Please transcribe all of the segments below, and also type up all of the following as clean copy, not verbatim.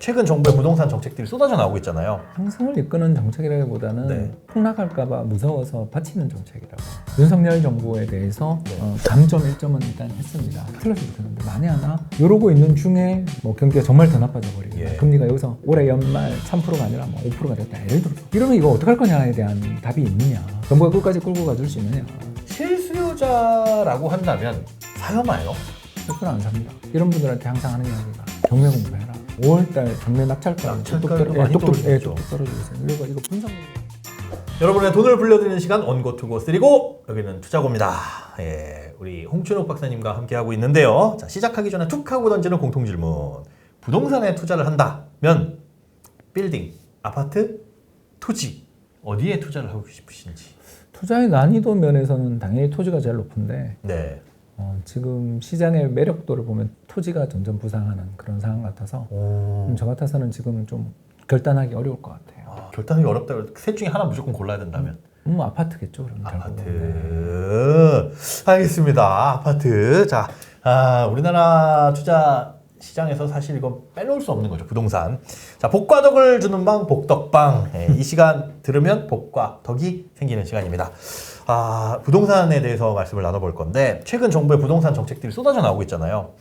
최근 정부의 부동산 정책들이 쏟아져 나오고 있잖아요. 상승을 이끄는 정책이라기보다는 네. 폭락할까봐 무서워서 바치는 정책이라고. 윤석열 정부에 대해서 네. 감점 1점은 일단 했습니다. 틀렸을 텐데 만에 하나 이러고 있는 중에 뭐 경기가 정말 더 나빠져 버리고 예. 금리가 여기서 올해 연말 3%가 아니라 뭐 5%가 됐다. 예를 들어서 이러면 이거 어떡할 거냐에 대한 답이 있느냐. 정부가 끝까지 끌고 가줄 수 있느냐. 실수요자라고 한다면 사요마요? 그건 안 삽니다. 이런 분들한테 항상 하는 이야기가 경매 공부해라. 5월달 경매 낙찰가 낙찰가도 많이 떨어지죠. 뚝뚝 떨어지고 있어요. 그리고 이거 분석. 여러분의 돈을 불려드리는 시간 원고 투고 쓰리고 여기는 투자고입니다. 예, 우리 홍춘욱 박사님과 함께 하고 있는데요. 자, 시작하기 전에 툭 하고 던지는 공통 질문. 부동산에 투자를 한다면 빌딩, 아파트, 토지 어디에 투자를 하고 싶으신지. 투자의 난이도 면에서는 당연히 토지가 제일 높은데 네. 지금 시장의 매력도를 보면 토지가 점점 부상하는 그런 상황 같아서 저 같아서는 지금 좀 결단하기 어려울 것 같아요. 결단하기 어렵다. 셋 중에 하나 무조건 골라야 된다면 아파트겠죠. 그러면 아파트. 알겠습니다. 아파트. 자, 우리나라 투자 시장에서 사실 이건 빼놓을 수 없는 거죠. 부동산. 자, 복과 덕을 주는 방 복덕방. 이 시간 들으면 복과 덕이 생기는 시간입니다. 부동산에 대해서 말씀을 나눠볼 건데 최근 정부의 부동산 정책들이 쏟아져 나오고 있잖아요.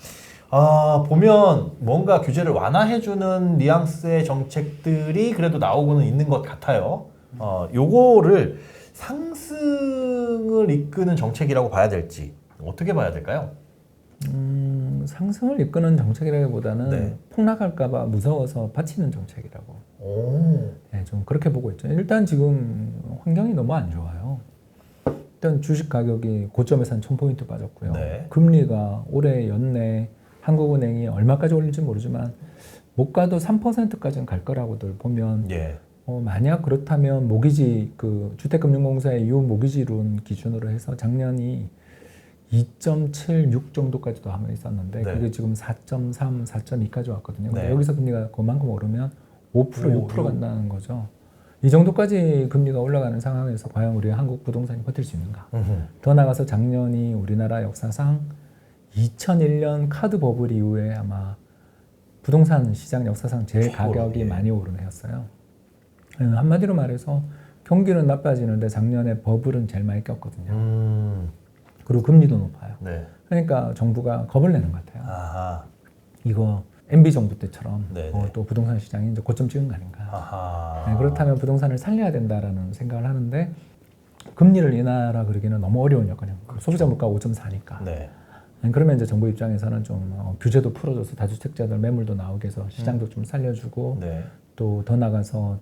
보면 뭔가 규제를 완화해주는 뉘앙스의 정책들이 그래도 나오고는 있는 것 같아요. 요거를 상승을 이끄는 정책이라고 봐야 될지 어떻게 봐야 될까요? 상승을 이끄는 정책이라기보다는 네. 폭락할까봐 무서워서 바치는 정책이라고. 네, 좀 그렇게 보고 있죠. 일단 지금 환경이 너무 안 좋아요. 일단 주식 가격이 고점에서 한 1000포인트 빠졌고요. 네. 금리가 올해 연내 한국은행이 얼마까지 올릴지 모르지만 못 가도 3%까지는 갈 거라고들 보면 예. 만약 그렇다면 모기지 그 주택금융공사의 이후 모기지론 기준으로 해서 작년이 2.76 정도까지도 한번 있었는데 네. 그게 지금 4.3, 4.2까지 왔거든요. 근데 네. 여기서 금리가 그만큼 오르면 5%, 6% 간다는 거죠. 이 정도까지 금리가 올라가는 상황에서 과연 우리 한국 부동산이 버틸 수 있는가? 더 나아가서 작년이 우리나라 역사상 2001년 카드 버블 이후에 아마 부동산 시장 역사상 제일 가격이 많이 오른 해였어요. 한마디로 말해서 경기는 나빠지는데 작년에 버블은 제일 많이 꼈거든요. 그리고 금리도 높아요. 네. 그러니까 정부가 겁을 내는 것 같아요. 아하. 이거 MB 정부 때처럼 네네. 또 부동산 시장이 이제 고점 찍은 거 아닌가. 아하. 네, 그렇다면 부동산을 살려야 된다라는 생각을 하는데 금리를 인하라 그러기는 너무 어려운 여건이에요. 소비자 물가가 5.4니까. 네. 그러면 이제 정부 입장에서는 좀 규제도 풀어줘서 다주택자들 매물도 나오게 해서 시장도 좀 살려주고 네. 또 더 나가서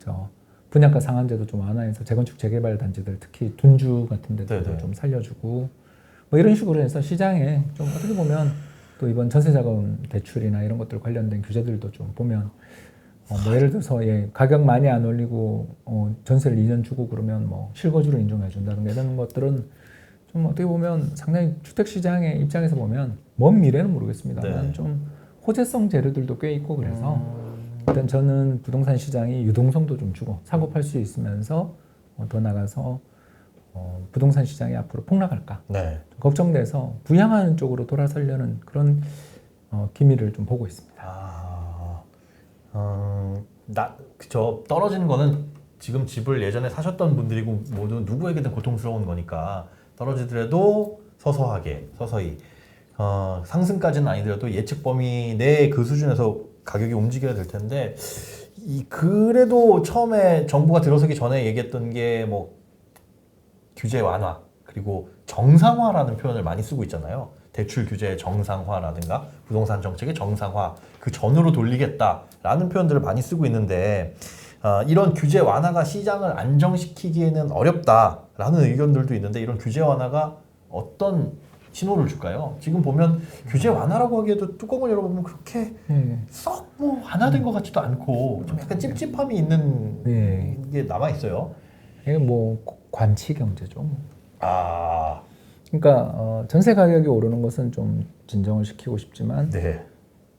분양가 상한제도 좀 완화해서 재건축 재개발 단지들 특히 둔주 같은 데도 네네. 좀 살려주고 뭐 이런 식으로 해서 시장에 좀 어떻게 보면 또 이번 전세자금 대출이나 이런 것들 관련된 규제들도 좀 보면 뭐 예를 들어서 가격 많이 안 올리고 전세를 2년 주고 그러면 뭐 실거주를 인정해 준다든가 이런 것들은 좀 어떻게 보면 상당히 주택 시장의 입장에서 보면 먼 미래는 모르겠습니다만 네. 좀 호재성 재료들도 꽤 있고 그래서 일단 저는 부동산 시장이 유동성도 좀 주고 사고 팔 수 있으면서 더 나가서 부동산 시장이 앞으로 폭락할까 네. 걱정돼서 부양하는 쪽으로 돌아서려는 그런 기미를 좀 보고 있습니다. 그쵸. 떨어지는 거는 지금 집을 예전에 사셨던 분들이고 모두 누구에게든 고통스러운 거니까 떨어지더라도 서서히 상승까지는 아니더라도 예측 범위 내 그 수준에서 가격이 움직여야 될 텐데 그래도 처음에 정부가 들어서기 전에 얘기했던 게 뭐 규제 완화 그리고 정상화라는 표현을 많이 쓰고 있잖아요. 대출 규제의 정상화라든가 부동산 정책의 정상화 그 전으로 돌리겠다라는 표현들을 많이 쓰고 있는데 이런 규제 완화가 시장을 안정시키기에는 어렵다라는 의견들도 있는데 이런 규제 완화가 어떤 신호를 줄까요? 지금 보면 규제 완화라고 하기에도 뚜껑을 열어보면 그렇게 썩 뭐 완화된 것 같지도 않고 좀 약간 찝찝함이 있는 게 남아 있어요. 이게 뭐 관치 경제죠. 그러니까 전세 가격이 오르는 것은 좀 진정을 시키고 싶지만 네.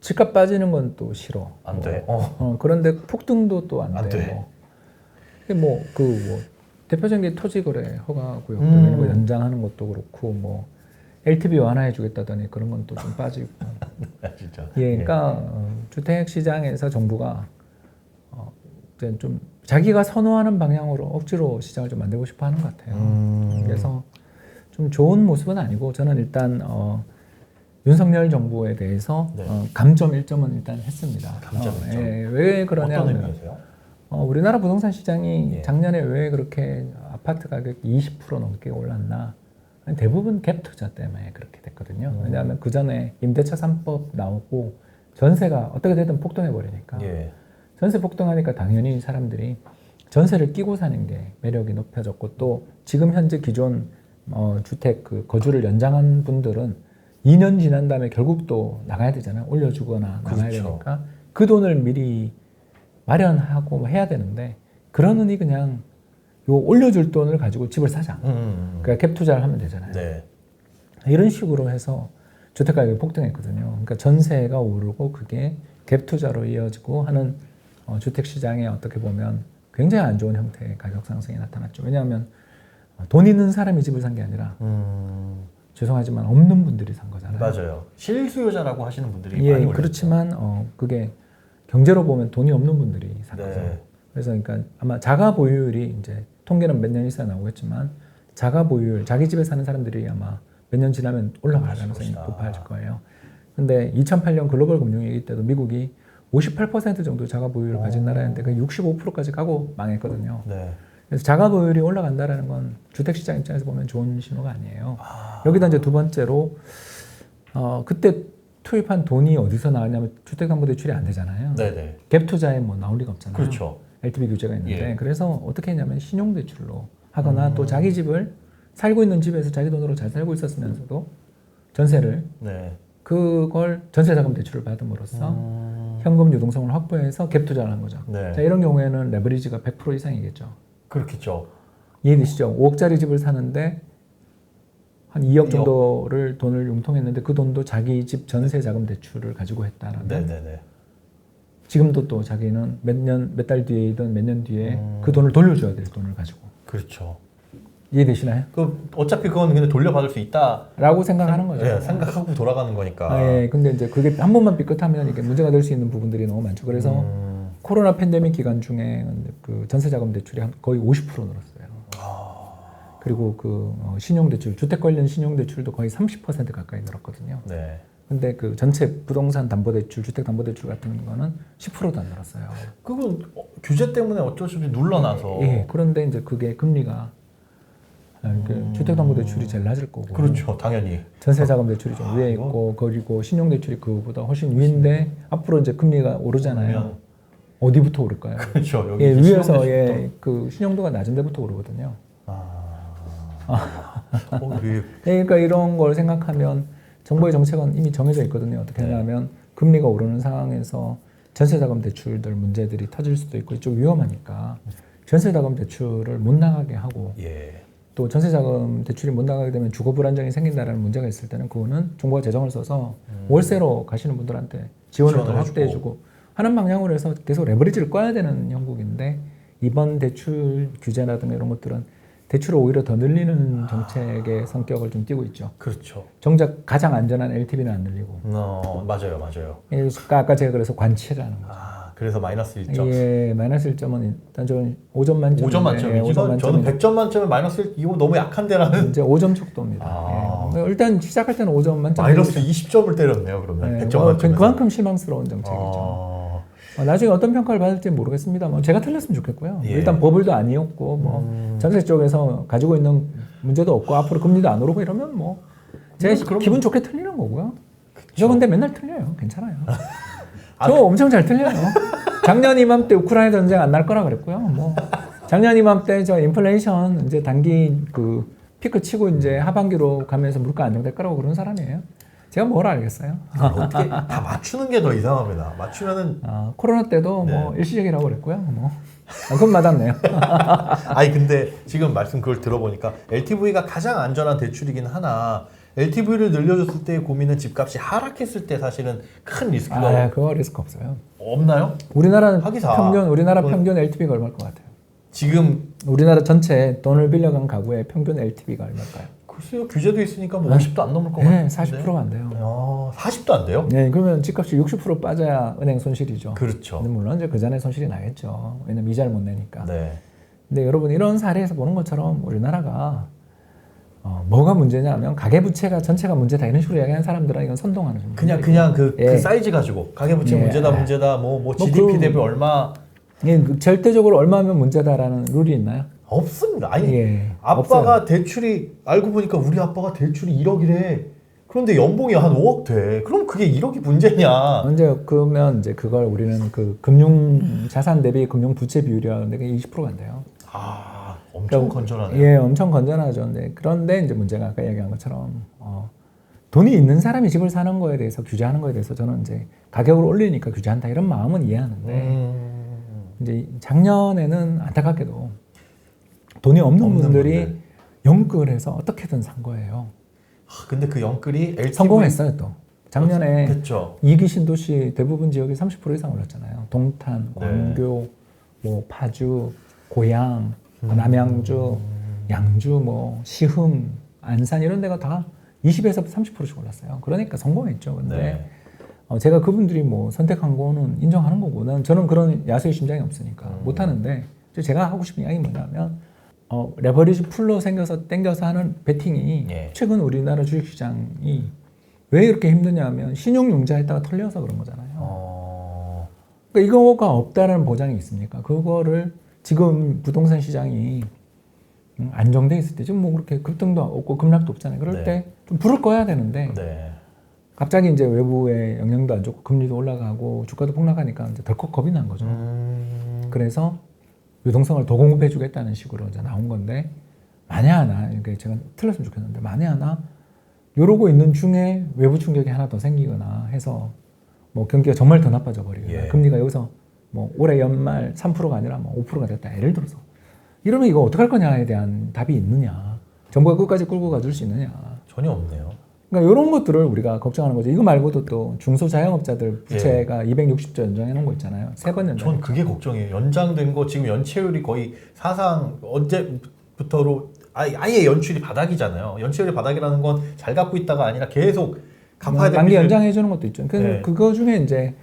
집값 빠지는 건 또 싫어. 안 돼. 그런데 폭등도 또 안 안 돼. 대표적인 게 토지거래 허가구역 이런 거 연장하는 것도 그렇고 뭐 LTV 완화해 주겠다더니 그런 건 또 좀 빠지고 진짜. 예, 그러니까 주택 시장에서 정부가 이제 좀 자기가 선호하는 방향으로 억지로 시장을 좀 만들고 싶어 하는 것 같아요. 그래서 좀 좋은 모습은 아니고 저는 일단 윤석열 정부에 대해서 네. 감점 1점은 일단 했습니다. 감점 1점. 예, 왜 그러냐 어떤 하면 의미에서요? 우리나라 부동산 시장이 예. 작년에 왜 그렇게 아파트 가격이 20% 넘게 올랐나? 대부분 갭 투자 때문에 그렇게 됐거든요. 왜냐하면 그 전에 임대차 3법 나오고 전세가 어떻게 되든 폭등해 버리니까 예. 전세 폭등하니까 당연히 사람들이 전세를 끼고 사는 게 매력이 높아졌고 또 지금 현재 기존 주택 그 거주를 연장한 분들은 2년 지난 다음에 결국 또 나가야 되잖아요. 올려주거나 나가야 그렇죠. 되니까 그 돈을 미리 마련하고 뭐 해야 되는데 그러느니 그냥 요 올려줄 돈을 가지고 집을 사자. 그러니까 갭 투자를 하면 되잖아요. 네. 이런 식으로 해서 주택 가격이 폭등했거든요. 그러니까 전세가 오르고 그게 갭 투자로 이어지고 하는 주택 시장에 어떻게 보면 굉장히 안 좋은 형태의 가격 상승이 나타났죠. 왜냐하면 돈 있는 사람이 집을 산 게 아니라 죄송하지만 없는 분들이 산 거잖아요. 맞아요. 실수요자라고 하시는 분들이 예, 많이 올랐죠. 그렇지만 그게 경제로 보면 돈이 없는 분들이 산 네. 거죠. 그래서 그러니까 아마 자가 보유율이 이제 통계는 몇 년 있어야 나오겠지만 자가 보유율, 자기 집에 사는 사람들이 아마 몇 년 지나면 올라갈 가능성이 높아질 거예요. 근데 2008년 글로벌 금융위기 때도 미국이 58% 정도 자가 보유율을 가진 나라였는데 그 65%까지 가고 망했거든요. 네. 그래서 자가 보유율이 올라간다라는 건 주택 시장 입장에서 보면 좋은 신호가 아니에요. 여기다 이제 두 번째로 그때 투입한 돈이 어디서 나왔냐면 주택담보대출이 안 되잖아요. 네네. 갭 투자에 뭐 나올 리가 없잖아요. 그렇죠. LTV 규제가 있는데 예. 그래서 어떻게 했냐면 신용대출로 하거나 또 자기 집을 살고 있는 집에서 자기 돈으로 잘 살고 있었으면서도 전세를 네. 그걸 전세자금 대출을 받음으로써 현금 유동성을 확보해서 갭 투자를 한 거죠. 네. 자, 이런 경우에는 레버리지가 100% 이상이겠죠. 그렇겠죠. 이해되시죠? 5억짜리 집을 사는데 한 2억 2억. 정도를 돈을 융통했는데 그 돈도 자기 집 전세 자금 대출을 가지고 했다라면 네네네. 지금도 또 자기는 몇 달 뒤에든 몇 년 뒤에 그 돈을 돌려줘야 될 돈을 가지고 그렇죠. 이해되시나요? 어차피 그건 근데 돌려받을 수 있다. 라고 생각하는 거죠. 예, 생각하고 돌아가는 거니까. 예, 근데 이제 그게 한 번만 삐끗하면 이게 문제가 될 수 있는 부분들이 너무 많죠. 그래서 코로나 팬데믹 기간 중에 그 전세 자금 대출이 거의 50% 늘었어요. 그리고 그 신용대출, 주택 관련 신용대출도 거의 30% 가까이 늘었거든요. 네. 근데 그 전체 부동산 담보대출, 주택 담보대출 같은 거는 10%도 안 늘었어요. 그건 규제 때문에 어쩔 수 없이 눌러놔서. 예, 그런데 이제 그게 금리가 그 주택담보대출이 제일 낮을 거고, 그렇죠, 당연히. 전세자금대출이 좀 위에 있고, 그리고 신용대출이 그거보다 훨씬 위인데 앞으로 이제 금리가 오르잖아요. 어디부터 오를까요? 그렇죠. 여기 예, 이제 위에서 신용대출부터. 예, 그 신용도가 낮은 데부터 오르거든요. 그게 그러니까 이런 걸 생각하면 정부의 정책은 이미 정해져 있거든요. 어떻게 하냐면 금리가 오르는 상황에서 전세자금 대출들 문제들이 터질 수도 있고 좀 위험하니까 전세자금 대출을 못 나가게 하고 예. 또 전세자금 대출이 못 나가게 되면 주거 불안정이 생긴다라는 문제가 있을 때는 그거는 정부가 재정을 써서 월세로 가시는 분들한테 지원을 더 지원을 확대해주고 하는 방향으로 해서 계속 레버리지를 꺼야 되는 형국인데 이번 대출 규제라든가 이런 것들은 대출을 오히려 더 늘리는 정책의 성격을 좀 띠고 있죠. 그렇죠. 정작 가장 안전한 LTV는 안 늘리고. 맞아요, 맞아요. 아까 제가 그래서 관치라는 거죠. 그래서 마이너스 1점. 예, 마이너스 1점은 일단 저는 5점 만점. 5점 만점이죠. 예, 5점 만점. 저는 100점 만점에 마이너스 1, 이거 너무 약한데라는. 이제 5점 척도입니다. 예. 일단 시작할 때는 5점 만점. 마이너스 20점을 때렸네요, 그러면. 예, 100점 만점에. 그만큼 실망스러운 정책이죠. 나중에 어떤 평가를 받을지 모르겠습니다만 제가 틀렸으면 좋겠고요. 예. 일단 버블도 아니었고 뭐 전세 쪽에서 가지고 있는 문제도 없고 앞으로 금리도 안 오르고 이러면 뭐 제가 기분 좋게 틀리는 거고요. 저 근데 맨날 틀려요. 괜찮아요. 저 엄청 잘 틀려요. 작년 이맘때 우크라이나 전쟁 안 날 거라 그랬고요. 뭐 작년 이맘때 저 인플레이션 이제 단기 그 피크 치고 이제 하반기로 가면서 물가 안정될 거라고 그런 사람이에요. 제가 뭘 알겠어요. 어떻게 다 맞추는 게 더 이상합니다. 맞추면은 코로나 때도 뭐 일시적이라고 그랬고요. 뭐 그건 맞았네요. 아니 근데 지금 말씀 그걸 들어보니까 LTV가 가장 안전한 대출이긴 하나 LTV를 늘려줬을 때의 고민은 집값이 하락했을 때 사실은 큰 리스크가 그거 리스크 없어요. 없나요? 우리나라 하기사. 평균 LTV가 얼마일 것 같아요? 지금 우리나라 전체 돈을 빌려간 가구의 평균 LTV가 얼마일까요? 글쎄요, 규제도 있으니까 뭐 50도 안 넘을 것 같은데. 네, 40%가 안 돼요. 40도 안 돼요? 네, 그러면 집값이 60% 빠져야 은행 손실이죠. 그렇죠. 근데 물론 이제 그 전에 손실이 나겠죠. 왜냐면 이자를 못 내니까. 네. 근데 여러분 이런 사례에서 보는 것처럼 우리나라가 뭐가 문제냐면 가계부채가 전체가 문제다 이런 식으로 이야기하는 사람들은 이건 선동하는 겁니다. 그냥 그 예. 사이즈 가지고 가계부채 예. 문제다 뭐 GDP 대비 얼마 절대적으로 얼마면 문제다라는 룰이 있나요? 없습니다. 아니 예, 아빠가 없어요. 대출이 알고 보니까 우리 아빠가 대출이 1억이래. 그런데 연봉이 한 5억 돼. 그럼 그게 1억이 문제냐? 언제 그러면 이제 그걸 우리는 그 금융 자산 대비 금융 부채 비율이라고 하는데 그게 20%가 안 돼요. 엄청 건전하네요. 예, 엄청 건전하죠. 그런데 이제 문제가 아까 얘기한 것처럼 돈이 있는 사람이 집을 사는 거에 대해서 규제하는 거에 대해서 저는 이제 가격을 올리니까 규제한다 이런 마음은 이해하는데 이제 작년에는 안타깝게도 돈이 없는 분들이 영끌 해서 어떻게든 산 거예요. 근데 그 영끌이 LTV 성공했어요 또. 작년에 그렇죠. 2기 신도시 대부분 지역이 30% 이상 올랐잖아요. 동탄, 네. 광교, 뭐 파주, 고양, 남양주, 양주, 뭐 시흥, 안산 이런 데가 다 20에서 30%씩 올랐어요. 그러니까 성공했죠. 근데 제가 그분들이 뭐 선택한 거는 인정하는 거고, 저는 그런 야수의 심장이 없으니까 못 하는데 제가 하고 싶은 이야기 뭐냐면 레버리지 풀로 땡겨서 하는 베팅이 최근 우리나라 주식시장이 왜 이렇게 힘드냐면 신용융자했다가 털려서 그런 거잖아요. 그러니까 이거가 없다라는 보장이 있습니까? 그거를 지금 부동산 시장이 안정돼 있을 때 지금 뭐 그렇게 급등도 없고 급락도 없잖아요. 그럴 때 좀 불을 꺼야 되는데 갑자기 이제 외부의 영향도 안 좋고 금리도 올라가고 주가도 폭락하니까 이제 덜컥 겁이 난 거죠. 그래서 유동성을 더 공급해주겠다는 식으로 이제 나온 건데 만에 하나 이게 제가 틀렸으면 좋겠는데 만에 하나 이러고 있는 중에 외부 충격이 하나 더 생기거나 해서 뭐 경기가 정말 더 나빠져 버리거나 금리가 여기서 뭐 올해 연말 3%가 아니라 뭐 5%가 됐다 예를 들어서 이러면 이거 어떡할 거냐에 대한 답이 있느냐 정부가 끝까지 끌고 가줄 수 있느냐 전혀 없네요. 그러니까 이런 것들을 우리가 걱정하는 거죠. 이거 말고도 또 중소자영업자들 부채가 260조 연장해 놓은 거 있잖아요. 3번 연장. 전 그게 걱정이에요. 연장된 거 지금 연체율이 거의 사상 언제부터로 아예 연출이 바닥이잖아요. 연체율이 바닥이라는 건 잘 갚고 있다가 아니라 계속 갚아야 되는 만기 연장해 주는 것도 있죠. 그거 중에 이제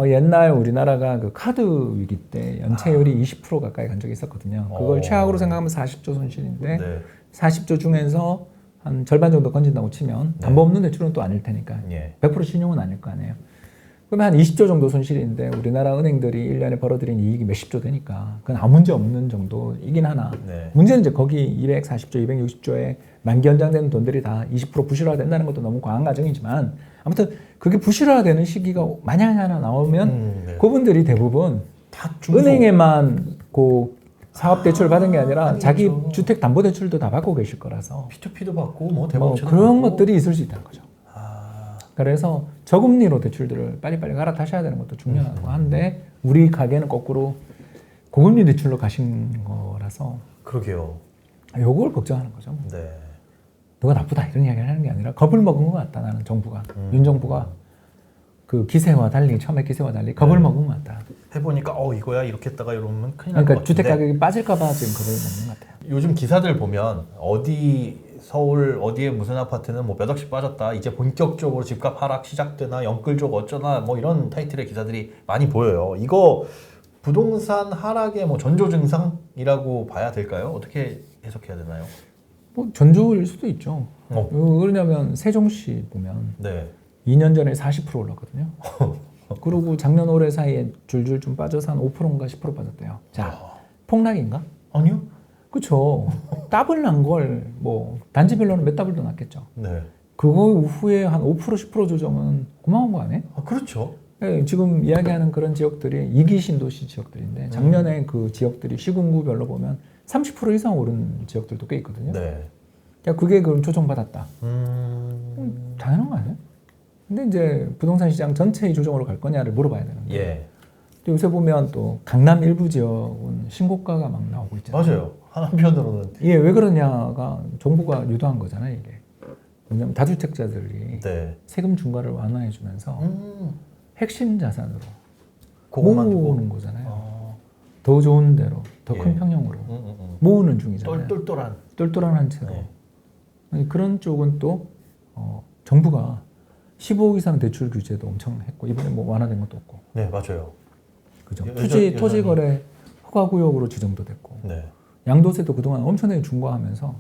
옛날 우리나라가 그 카드 위기 때 연체율이 20% 가까이 간 적이 있었거든요. 그걸 최악으로 생각하면 40조 손실인데 40조 중에서 한 절반 정도 건진다고 치면 담보 없는 대출은 또 아닐 테니까 100% 신용은 아닐 거 아니에요. 그러면 한 20조 정도 손실인데 우리나라 은행들이 1년에 벌어들인 이익이 몇십 조 되니까 그건 아무 문제 없는 정도이긴 하나 문제는 이제 거기 240조, 260조에 만기 연장되는 돈들이 다 20% 부실화가 된다는 것도 너무 과한 가정이지만 아무튼 그게 부실화되는 시기가 만약에 하나 나오면 그분들이 대부분 다 은행에만 그 사업 대출을 받은 게 아니라 자기 주택 담보 대출도 다 받고 계실 거라서 P2P도 받고 뭐 대법원도 그런 것들이 있을 수 있다는 거죠. 그래서 저금리로 대출들을 빨리빨리 갈아타셔야 되는 것도 중요하고 한데 우리 가게는 거꾸로 고금리 대출로 가신 거라서 그러게요. 요걸 걱정하는 거죠. 누가 나쁘다 이런 이야기를 하는 게 아니라 겁을 먹은 것 같다. 나는 정부가 윤 정부가 그 기세와 달리 처음에 기세와 달리 겁을 먹은 것 같다. 해보니까 이거야 이렇게 했다가 이러면 큰일 날 것 같은데. 그러니까 주택 가격이 빠질까봐 지금 겁을 먹는 것 같아요. 요즘 기사들 보면 서울 어디에 무슨 아파트는 뭐 몇 억씩 빠졌다. 이제 본격적으로 집값 하락 시작되나 영끌족 어쩌나 뭐 이런 타이틀의 기사들이 많이 보여요. 이거 부동산 하락의 뭐 전조 증상이라고 봐야 될까요? 어떻게 해석해야 되나요? 뭐 전조일 수도 있죠. 그러냐면 세종시 보면 2년 전에 40% 올랐거든요. 그리고 작년 올해 사이에 줄줄 좀 빠져서 한 5%인가 10% 빠졌대요. 자, 폭락인가? 아니요. 그렇죠. 더블 난 걸 뭐 단지별로는 몇 더블도 났겠죠. 그거 후에 한 5% 10% 조정은 고마운 거 아니에요? 그렇죠. 지금 이야기하는 그런 지역들이 2기 신도시 지역들인데 작년에 그 지역들이 시군구별로 보면 30% 이상 오른 지역들도 꽤 있거든요. 야, 그게 그럼 조정받았다. 당연한 거 아니에요? 근데 이제 부동산 시장 전체의 조정으로 갈 거냐를 물어봐야 되는데 또 요새 보면 또 강남 일부 지역은 신고가가 막 나오고 있잖아요. 맞아요. 한편으로는 이게 왜 그러냐가 정부가 유도한 거잖아요. 이게 왜냐면 다주택자들이 세금 중과를 완화해 주면서 핵심 자산으로 모으는 거잖아요. 더 좋은 데로 더 큰 평형으로 모으는 중이잖아요. 똘똘한 똘똘한 한 채로 그런 쪽은 또 정부가 15억 이상 대출 규제도 엄청 했고 이번에 뭐 완화된 것도 없고. 네, 맞아요. 그죠. 여전히- 토지 거래 허가 구역으로 지정도 됐고. 네. 양도세도 그동안 엄청나게 중과하면서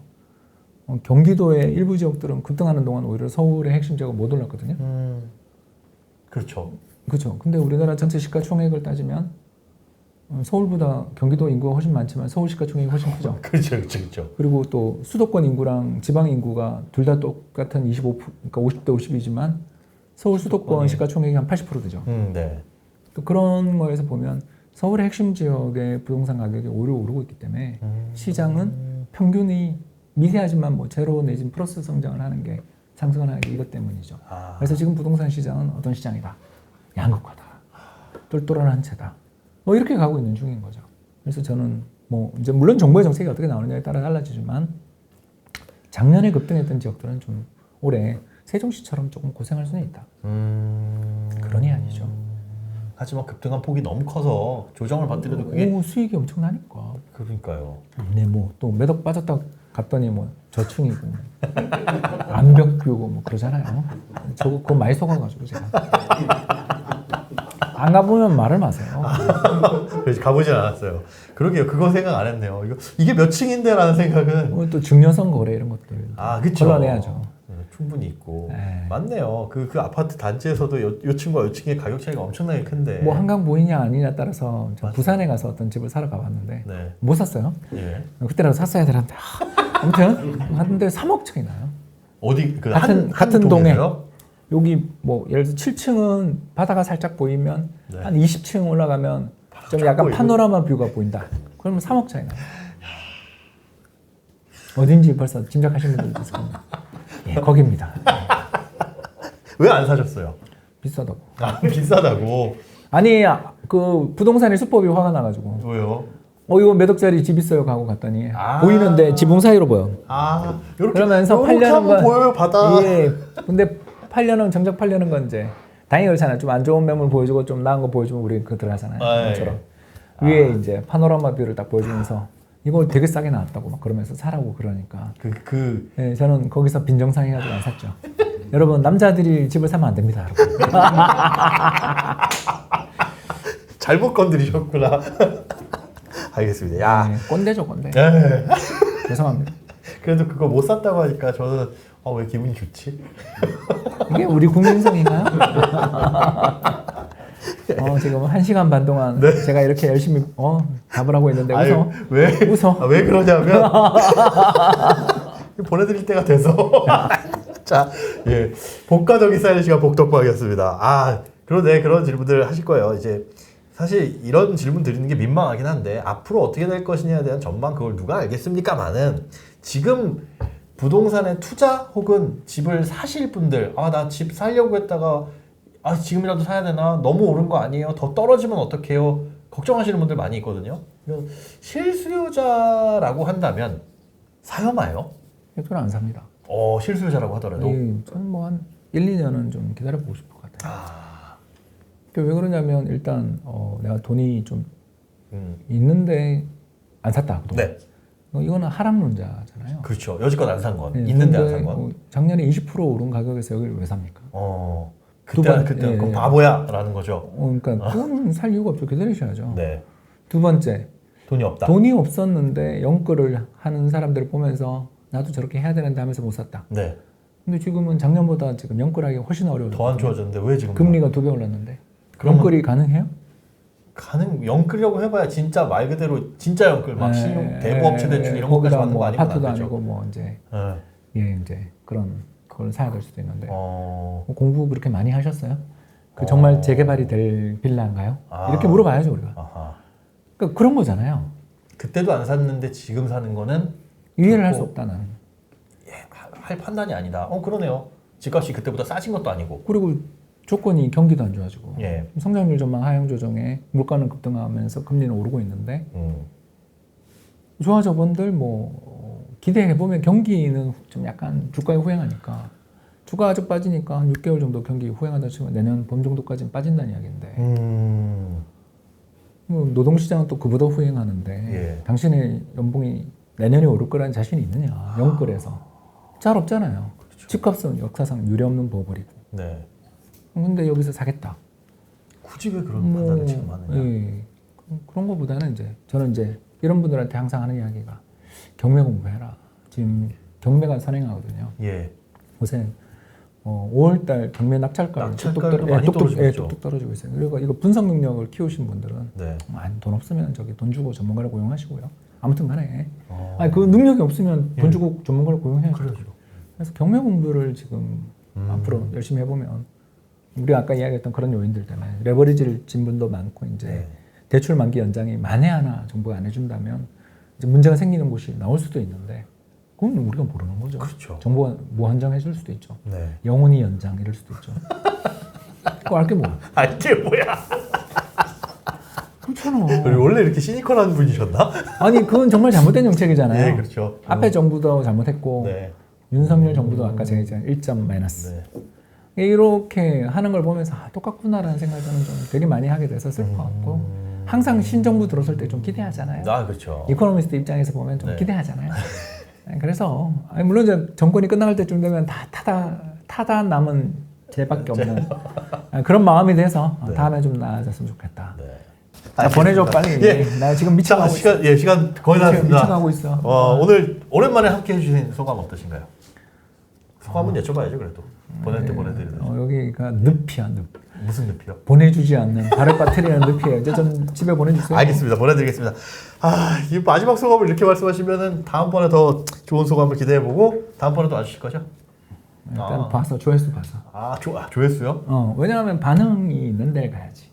경기도의 일부 지역들은 급등하는 동안 오히려 서울의 핵심 지역은 못 올랐거든요. 그렇죠. 그렇죠. 근데 우리나라 전체 시가총액을 따지면 서울보다 경기도 인구가 훨씬 많지만 서울 시가총액이 훨씬 크죠. 그렇죠, 그렇죠, 그렇죠. 그리고 또 수도권 인구랑 지방 인구가 둘 다 똑같은 25%, 그러니까 50대 50이지만 서울 수도권 수도권이- 시가총액이 한 80% 되죠. 네. 또 그런 거에서 보면 서울의 핵심 지역의 부동산 가격이 오히려 오르고 있기 때문에 시장은 평균이 미세하지만 뭐 제로 내진 플러스 성장을 하는 게 상승을 하는 게 이것 때문이죠. 아, 그래서 지금 부동산 시장은 어떤 시장이다? 양극화다. 똘똘한 한 채다. 뭐 이렇게 가고 있는 중인 거죠. 그래서 저는 뭐 이제 물론 정부의 정책이 어떻게 나오느냐에 따라 달라지지만 작년에 급등했던 지역들은 좀 올해 세종시처럼 조금 고생할 수는 있다. 그러니 아니죠. 하지만 급등한 폭이 너무 커서 조정을 받더라도 그게 오, 수익이 엄청나니까. 그러니까요. 네, 뭐 또 매덕 빠졌다 갔더니 뭐 저층이고 암벽 뷰고 뭐 그러잖아요. 저거 그거 많이 속아가지고 제가 안 가보면 말을 마세요. 그래서 가보진 않았어요. 그러게요. 그거 생각 안 했네요. 이게 몇 층인데라는 생각은 오늘 또 증여성 거래 이런 것들 그쵸. 걸러내야죠. 충분히 있고 네. 맞네요. 그 아파트 단지에서도 요 층과 요 층의 가격 차이가 엄청나게 큰데. 뭐 한강 보이냐 아니냐 따라서 저 맞아요. 부산에 가서 어떤 집을 사러 가봤는데 네. 못 샀어요. 예. 그때라도 샀어야 되는데 아무튼 하는데 3억 차이 나요. 어디 그 같은 동에. 동에서요? 여기 뭐 예를 들어 7층은 바다가 살짝 보이면 네. 한 20층 올라가면 좀 쫙 약간 보이고. 파노라마 뷰가 보인다. 그러면 3억 차이 나요. 어딘지 벌써 짐작하시는 분들도 있을 겁니다. 예, 거기입니다. 왜 안 사셨어요? 비싸다고. 비싸다고. 아니 그 부동산의 수법이 화가 나가지고 왜요? 이거 몇 억짜리 집 있어요 하고 갔더니 아. 보이는데 지붕 사이로 보여. 이렇게 그러면서 요렇게 팔려는 하면 건 보여요 바다. 예. 근데 팔려는 정작 팔려는 건 이제 당연히 그렇잖아요. 좀 안 좋은 매물 보여주고 좀 나은 거 보여주면 우리 그거 들어가잖아요. 아, 그처럼 위에 이제 파노라마 뷰를 딱 보여주면서 이거 되게 싸게 나왔다고 막 그러면서 사라고 그러니까 예, 저는 거기서 빈정상해가지고 안 샀죠. 여러분 남자들이 집을 사면 안 됩니다. 여러분. 잘못 건드리셨구나. 알겠습니다. 야. 예, 꼰대죠 꼰대. 예. 죄송합니다. 그래도 그거 못 샀다고 하니까 저는 왜 기분이 좋지? 이게 우리 국민성인가요? 지금 1시간 반 동안 네. 제가 이렇게 열심히 답을 하고 있는데 웃어. 왜? 웃어. 왜 그러냐면 보내드릴 때가 돼서 자, 예, 복가적인 쌓이는 시간 복덕방이었습니다. 그러네 그런 질문들 하실 거예요. 이제 사실 이런 질문 드리는 게 민망하긴 한데 앞으로 어떻게 될 것이냐에 대한 전망 그걸 누가 알겠습니까마는 지금 부동산에 투자 혹은 집을 사실 분들 나 집 살려고 했다가 지금이라도 사야 되나 너무 오른 거 아니에요 더 떨어지면 어떡해요 걱정하시는 분들 많이 있거든요. 실수요자라고 한다면 사요 마요? 저는 안 삽니다. 실수요자라고 하더라도 저는 뭐 한 1, 2년은 좀 기다려보고 싶을 것 같아요. 왜 그러냐면 일단 내가 돈이 좀 있는데 안 샀다. 그동안. 네. 이거는 하락론자잖아요. 그렇죠. 여지껏 안 산 건. 네, 있는데 안 근데 산 건. 작년에 20% 오른 가격에서 여기를 왜 삽니까? 그때는 예, 그건 바보야라는 거죠. 그러니까 그건 살 이유가 없죠. 기다리셔야죠. 네. 두 번째, 돈이 없다. 돈이 없었는데 영끌을 하는 사람들을 보면서 나도 저렇게 해야 되는데 하면서 못 샀다. 네. 근데 지금은 작년보다 지금 영끌하기 훨씬 어려워요. 더 안 좋아졌는데 왜 지금? 금리가 2배 올랐는데. 그러면- 영끌이 가능해요? 영끌려고 해봐야 진짜 말 그대로 진짜 영끌 막 신용 대부업체 대출 이런 것까지 받는 거 아니면 아파트도 안 되죠. 아니고 뭐 이제 네. 이제 그걸 사야 될 수도 있는데 어. 공부 그렇게 많이 하셨어요? 정말 재개발이 될 빌라인가요? 이렇게 물어봐야죠 우리가. 아하. 그러니까 그런 거잖아요. 그때도 안 샀는데 지금 사는 거는 이해를 할 수 없다 나는. 할 판단이 아니다. 그러네요. 집값이 그때보다 싸진 것도 아니고. 그리고 조건이 경기도 안 좋아지고 예. 성장률 전망 하향 조정에 물가는 급등하면서 금리는 오르고 있는데 조합원들 뭐 기대해 보면 경기는 좀 약간 주가에 후행하니까 주가 아주 빠지니까 한 6개월 정도 경기 후행하다 치면 내년 봄 정도까지는 빠진다는 이야기인데 뭐 노동시장은 또 그보다 후행하는데 예. 당신의 연봉이 내년에 오를 거라는 자신이 있느냐 영끌에서 잘 없잖아요. 집값은 역사상 유례없는 버블이고. 네. 근데 여기서 사겠다. 굳이 왜 그런 판단을 지금 하느냐? 예. 그런 거보다는 이제 저는 이제 이런 분들한테 항상 하는 이야기가 경매 공부해라. 지금 경매가 선행하거든요. 예. 요새 5월달 경매 낙찰가가 낙찰가도 많이 떨어지고 있죠. 뚝뚝 떨어지고 있어요. 그리고 이거 분석 능력을 키우신 분들은 네. 돈 없으면 저기 돈 주고 전문가를 고용하시고요. 아무튼 간에 아니, 그 능력이 없으면 돈 주고 전문가를 고용해야죠. 그렇죠. 그래서 경매 공부를 지금 앞으로 열심히 해보면 우리 아까 이야기했던 그런 요인들 때문에 레버리지를 진 분도 많고 이제 네. 대출 만기 연장이 만에 하나 정부가 안 해준다면 이제 문제가 생기는 곳이 나올 수도 있는데 그건 우리가 모르는 거죠. 그렇죠. 정부가 무한정 해줄 수도 있죠. 네. 영원히 연장 이럴 수도 있죠. 그거 알게 뭐야? 이게 뭐야? 그렇잖아. 원래 이렇게 시니컬한 분이셨나? 아니 그건 정말 잘못된 정책이잖아요. 네, 그렇죠. 앞에 정부도 잘못했고 네. 윤석열 정부도 아까 제가 얘기한 1점 마이너스. 네. 이렇게 하는 걸 보면서 똑같구나라는 생각을 저는 좀 되게 많이 하게 돼서 슬퍼갖고 항상 신정부 들어설 때 좀 기대하잖아요. 그렇죠. 이코노미스트 입장에서 보면 좀 네. 기대하잖아요. 그래서 물론 이제 정권이 끝나갈 때쯤 되면 다 타다 남은 죄밖에 없는 그런 마음이 돼서 네. 다음에 좀 나아졌으면 좋겠다. 네. 자, 보내줘 빨리. 예. 나 지금 미쳐가고 있어. 시간 거의 다 왔습니다. 미쳐가고 있어. 오늘 오랜만에 함께 해주신 소감 어떠신가요? 소감은 여쭤봐야죠, 그래도. 보낼 때 보내드리는. 여기가 늪이야, 늪. 무슨 늪이요? 보내주지 않는 발을 빠뜨리는 늪이에요. 이제 좀 집에 보내주세요. 알겠습니다. 보내드리겠습니다. 이 마지막 소감을 이렇게 말씀하시면은 다음번에 더 좋은 소감을 기대해보고 다음번에도 와주실 거죠? 일단 봐서 조회수 봐서. 조회수요? 왜냐하면 반응이 있는 데를 가야지.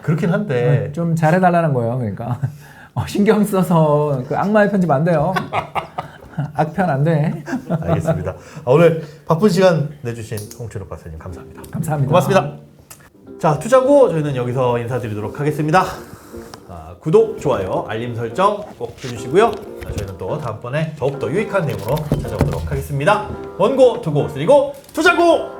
그렇긴 한데. 좀 잘해달라는 거예요. 그러니까 신경 써서 그 악마의 편집 안 돼요. 악편 안 돼. 알겠습니다. 오늘 바쁜 시간 내주신 홍춘욱 박사님 감사합니다. 감사합니다. 고맙습니다. 자, 투자고 저희는 여기서 인사드리도록 하겠습니다. 구독, 좋아요, 알림 설정 꼭 해주시고요. 저희는 또 다음번에 더욱더 유익한 내용으로 찾아오도록 하겠습니다. 원고, 투고, 쓰리고, 투자고!